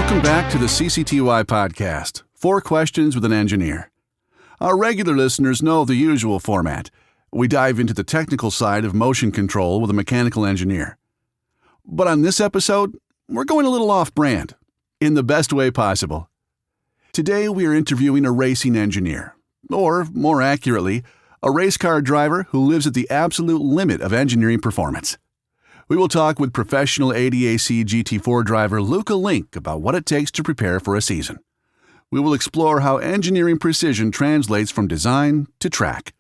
Welcome back to the CCTY podcast, 4 Questions with an Engineer. Our regular listeners know the usual format. We dive into the technical side of motion control with a mechanical engineer. But on this episode, we're going a little off-brand, in the best way possible. Today we are interviewing a racing engineer, or more accurately, a race car driver who lives at the absolute limit of engineering performance. We will talk with professional ADAC GT4 driver Luca about what it takes to prepare for a season. We will explore how engineering precision translates from design to track.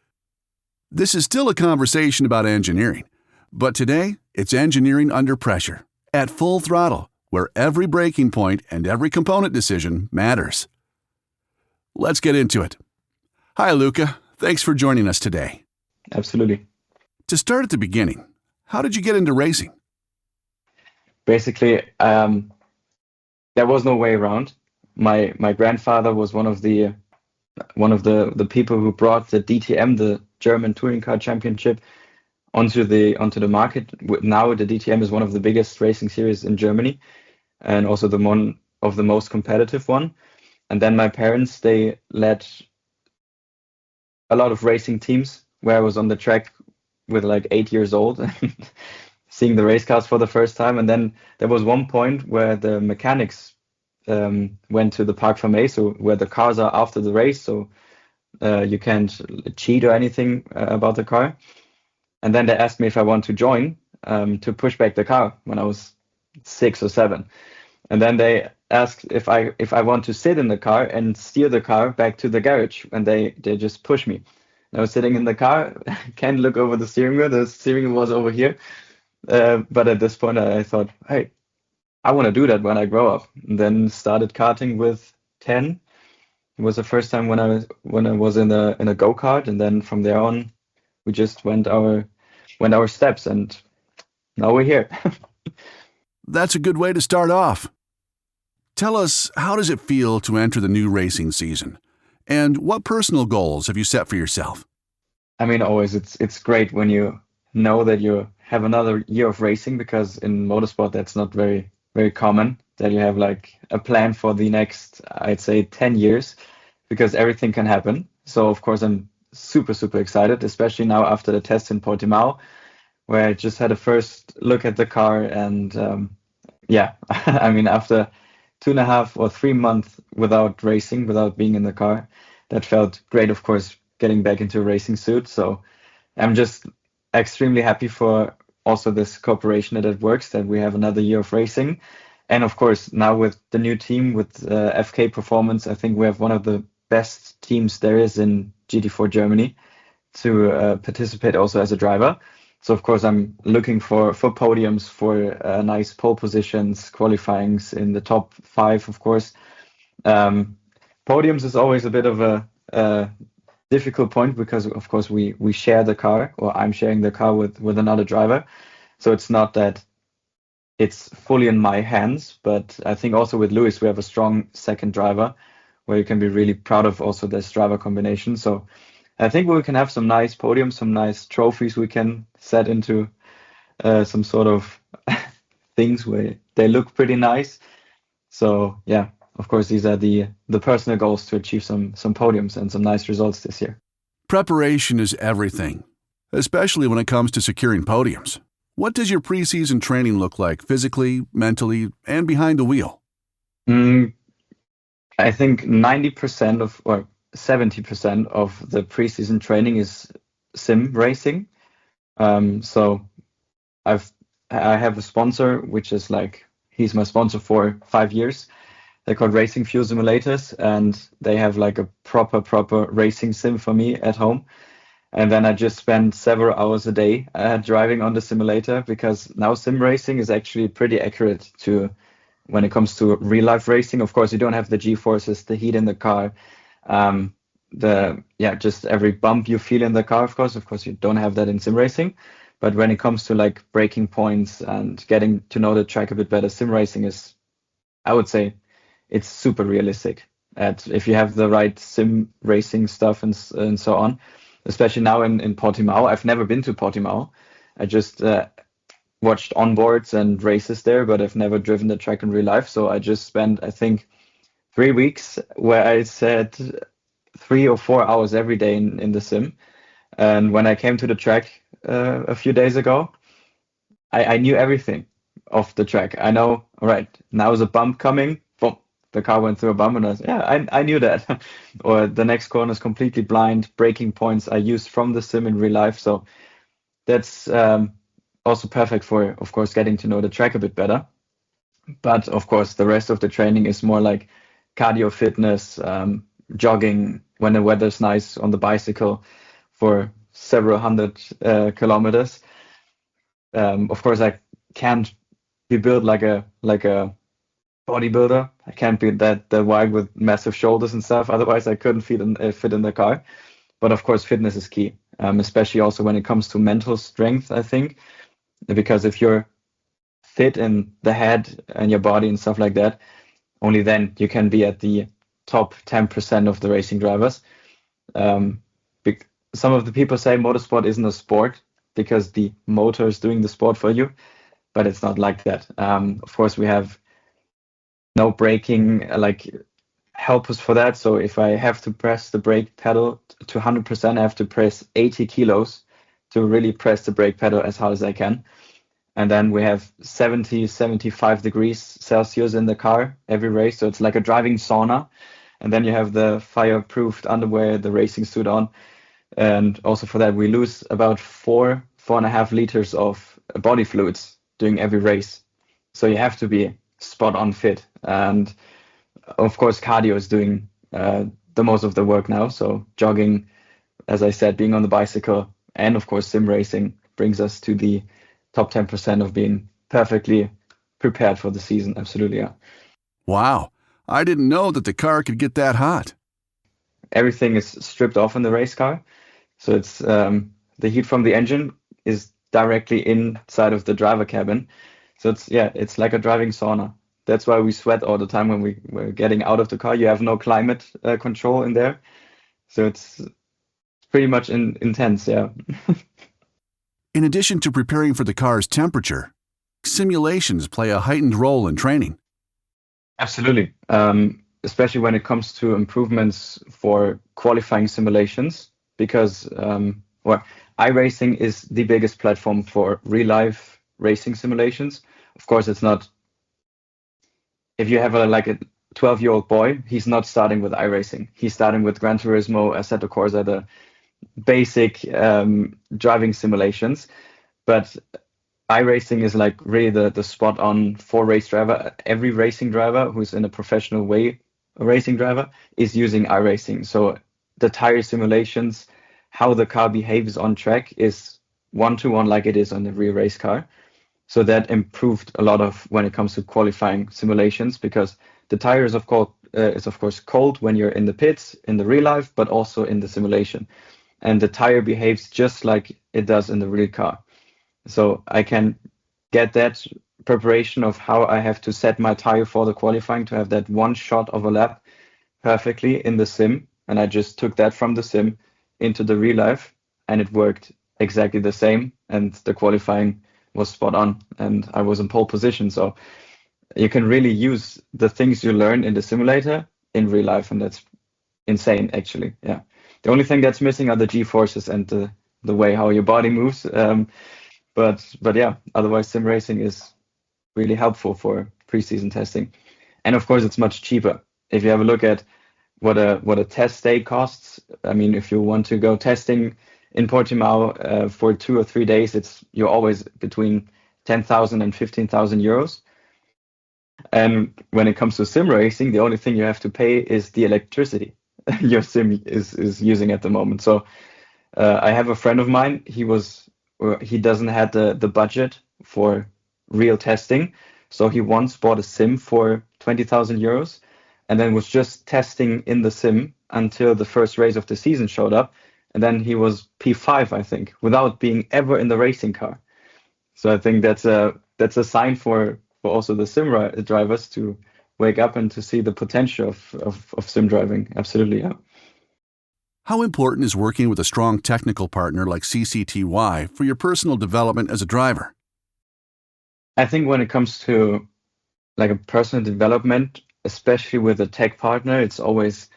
This is still a conversation about engineering, but today it's engineering under pressure, at full throttle, where every braking point and every component decision matters. Let's get into it. Hi, Luca. Thanks for joining us today. Absolutely. To start at the beginning, how did you get into racing? Basically, there was no way around. My grandfather was one of the people who brought the DTM, the German Touring Car Championship, onto the market. Now the DTM is one of the biggest racing series in Germany, and also the one of the most competitive one. And then my parents, they led a lot of racing teams where I was on the track with like 8 years old, seeing the race cars for the first time. And then there was one point where the mechanics went to the Park Fermé, so where the cars are after the race, so you can't cheat or anything about the car. And then they asked me if I want to join to push back the car when I was 6 or 7. And then they asked if I want to sit in the car and steer the car back to the garage, and they just push me. I was sitting in the car, can't look over the steering wheel. The steering wheel was over here. But at this point, I thought, hey, I want to do that when I grow up. And then started karting with 10. It was the first time when I was in a go-kart, and then from there on, we just went our steps, and now we're here. That's a good way to start off. Tell us, how does it feel to enter the new racing season? And what personal goals have you set for yourself? I mean, always it's great when you know that you have another year of racing, because in motorsport that's not very, very common, that you have like a plan for the next, I'd say, 10 years, because everything can happen. So of course I'm super, super excited, especially now after the test in Portimao, where I just had a first look at the car. And I mean, after 2.5 or 3 months without racing, without being in the car, that felt great, of course, getting back into a racing suit. So I'm just extremely happy for also this cooperation that it works, that we have another year of racing. And of course, now with the new team, with FK Performance, I think we have one of the best teams there is in GT4 Germany to participate also as a driver. So of course, I'm looking for podiums, for nice pole positions, qualifyings in the top 5, of course. Podiums is always a bit of a difficult point, because of course we share the car, or I'm sharing the car with another driver. So it's not that it's fully in my hands, but I think also with Luis, we have a strong second driver where you can be really proud of also this driver combination. So I think we can have some nice podiums, some nice trophies we can set into some sort of things where they look pretty nice. So yeah, of course, these are the personal goals to achieve some podiums and some nice results this year. Preparation is everything, especially when it comes to securing podiums. What does your preseason training look like physically, mentally, and behind the wheel? I think 90% or 70% of the preseason training is sim racing. So I have a sponsor, which is like, he's my sponsor for 5 years. They're called Racing Fuel Simulators, and they have like a proper racing sim for me at home. And then I just spend several hours a day driving on the simulator, because now sim racing is actually pretty accurate when it comes to real life racing. Of course, you don't have the G-forces, the heat in the car, just every bump you feel in the car. Of course, you don't have that in sim racing. But when it comes to like braking points and getting to know the track a bit better, sim racing is, I would say, it's super realistic. If you have the right sim racing stuff and so on, especially now in Portimao. I've never been to Portimao. I just watched onboards and races there, but I've never driven the track in real life. So I just spent, I think, 3 weeks where I sat 3 or 4 hours every day in the sim. And when I came to the track a few days ago, I knew everything of the track. I know, all right, now is a bump coming. Boom, the car went through a bump, and I was, yeah, I knew that. Or the next corner is completely blind. Braking points I used from the sim in real life. So that's also perfect for, of course, getting to know the track a bit better. But of course, the rest of the training is more like cardio fitness, jogging when the weather's nice on the bicycle for several hundred kilometers. Of course, I can't be built like a bodybuilder. I can't be that wide with massive shoulders and stuff. Otherwise, I couldn't fit in the car. But of course, fitness is key, especially also when it comes to mental strength, I think, because if you're fit in the head and your body and stuff like that, only then you can be at the top 10% of the racing drivers. Some of the people say motorsport isn't a sport because the motor is doing the sport for you, but it's not like that. Of course, we have no braking like helpers for that. So if I have to press the brake pedal to 100%, I have to press 80 kilos to really press the brake pedal as hard as I can. And then we have 70, 75 degrees Celsius in the car every race. So it's like a driving sauna. And then you have the fireproofed underwear, the racing suit on. And also for that, we lose about 4.5 liters of body fluids during every race. So you have to be spot on fit. And of course, cardio is doing the most of the work now. So jogging, as I said, being on the bicycle, and of course, sim racing brings us to the top 10% of being perfectly prepared for the season. Absolutely, yeah. Wow, I didn't know that the car could get that hot. Everything is stripped off in the race car. So it's the heat from the engine is directly inside of the driver cabin. So it's like a driving sauna. That's why we sweat all the time when we're getting out of the car. You have no climate control in there. So it's pretty much intense, yeah. In addition to preparing for the car's temperature, simulations play a heightened role in training. Absolutely. Especially when it comes to improvements for qualifying simulations, because iRacing is the biggest platform for real life racing simulations. Of course, it's not. If you have a 12-year-old boy, he's not starting with iRacing. He's starting with Gran Turismo, Assetto Corsa, the basic driving simulations. But iRacing is like really the spot on for race driver. Every racing driver who's in a professional way, a racing driver, is using iRacing. So the tire simulations, how the car behaves on track is 1-to-1 like it is on the real race car. So that improved a lot of when it comes to qualifying simulations, because the tire is of course cold when you're in the pits in the real life, but also in the simulation. And the tire behaves just like it does in the real car. So I can get that preparation of how I have to set my tire for the qualifying to have that one shot of a lap perfectly in the sim. And I just took that from the sim into the real life, and it worked exactly the same. And the qualifying was spot on, and I was in pole position. So you can really use the things you learn in the simulator in real life, and that's insane, actually. Yeah. The only thing that's missing are the G-forces and the way how your body moves. But yeah, otherwise sim racing is really helpful for preseason testing. And of course, it's much cheaper. If you have a look at what a test day costs, I mean, if you want to go testing in Portimao for 2 or 3 days, you're always between 10,000 and 15,000 euros. And when it comes to sim racing, the only thing you have to pay is the electricity your sim is using at the moment. So I have a friend of mine. He doesn't have the budget for real testing, so he once bought a sim for 20,000 euros, and then was just testing in the sim until the first race of the season showed up, and then he was P5, I think, without being ever in the racing car. So I think that's a sign for also the sim drivers to wake up and to see the potential of sim driving. Absolutely, yeah. How important is working with a strong technical partner like CCTY for your personal development as a driver? I think when it comes to like a personal development, especially with a tech partner, it's always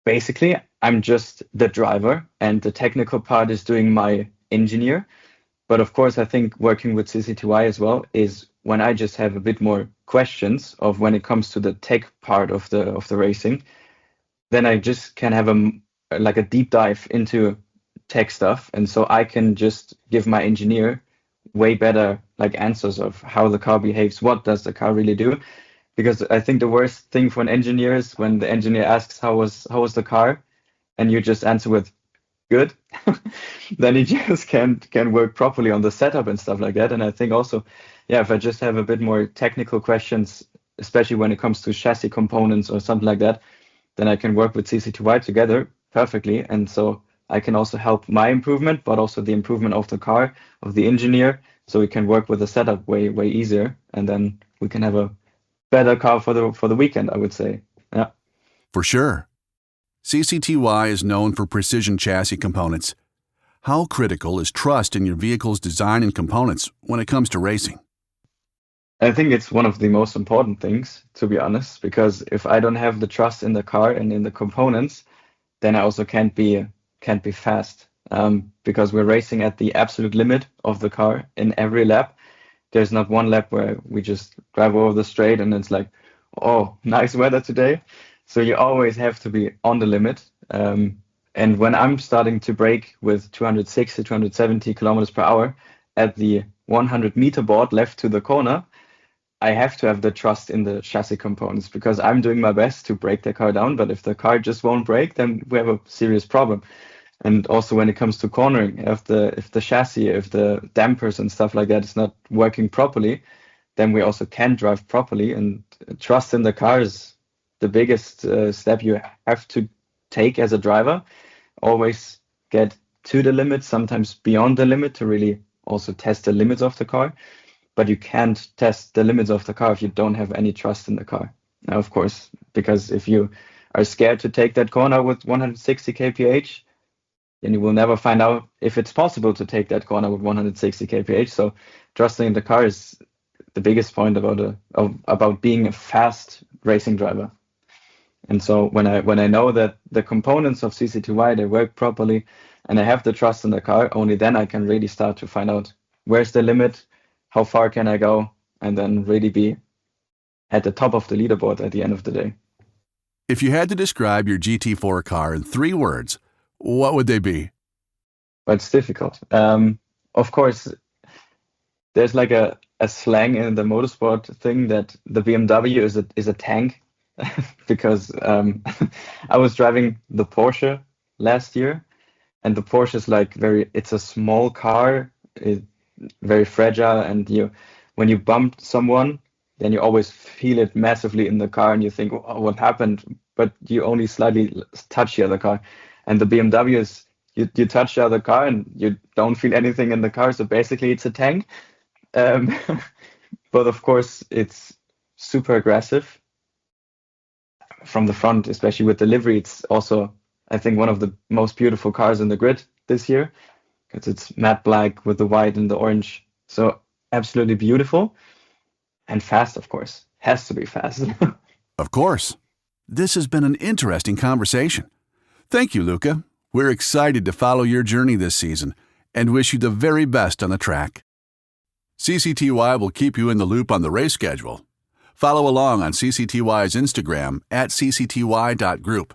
basically I'm just the driver and the technical part is doing my engineer. But of course, I think working with CCTY as well is when I just have a bit more questions of when it comes to the tech part of the racing, then I just can have like a deep dive into tech stuff, and so I can just give my engineer way better like answers of how the car behaves, what does the car really do. Because I think the worst thing for an engineer is when the engineer asks how was the car, and you just answer with good, then he just can work properly on the setup and stuff like that. And I think also, yeah, if I just have a bit more technical questions, especially when it comes to chassis components or something like that, then I can work with CC2Y together perfectly. And so I can also help my improvement, but also the improvement of the car, of the engineer, so we can work with the setup way easier, and then we can have a better car for the weekend, I would say. Yeah. For sure. CCTY is known for precision chassis components. How critical is trust in your vehicle's design and components when it comes to racing? I think it's one of the most important things, to be honest, because if I don't have the trust in the car and in the components, then I also can't be fast. Because we're racing at the absolute limit of the car in every lap. There's not one lap where we just drive over the straight and it's like, oh, nice weather today. So you always have to be on the limit. And when I'm starting to brake with 260, 270 kilometers per hour at the 100-meter board left to the corner, I have to have the trust in the chassis components because I'm doing my best to break the car down. But if the car just won't brake, then we have a serious problem. And also when it comes to cornering, if the chassis, if the dampers and stuff like that is not working properly, then we also can't drive properly. And trust in the car is the biggest step you have to take as a driver. Always get to the limit, sometimes beyond the limit, to really also test the limits of the car. But you can't test the limits of the car if you don't have any trust in the car. Now, of course, because if you are scared to take that corner with 160 kph, then you will never find out if it's possible to take that corner with 160 kph. So trusting in the car is the biggest point about being a fast racing driver. And so when I know that the components of CC2Y, they work properly and I have the trust in the car, only then I can really start to find out where's the limit, how far can I go, and then really be at the top of the leaderboard at the end of the day. If you had to describe your GT4 car in 3 words, what would they be? But it's difficult. Of course, there's like a slang in the motorsport thing that the BMW is a tank because I was driving the Porsche last year, and the Porsche is like it's a small car, very fragile, and when you bump someone, then you always feel it massively in the car, and you think, oh, what happened? But you only slightly touch the other car. And the BMW is, you touch the other car and you don't feel anything in the car. So basically it's a tank. But of course, it's super aggressive from the front, especially with the livery. It's also, I think, one of the most beautiful cars in the grid this year because it's matte black with the white and the orange. So absolutely beautiful and fast, of course. Has to be fast. Of course. This has been an interesting conversation. Thank you, Luca. We're excited to follow your journey this season and wish you the very best on the track. CCTY will keep you in the loop on the race schedule. Follow along on CCTY's Instagram @ccty.group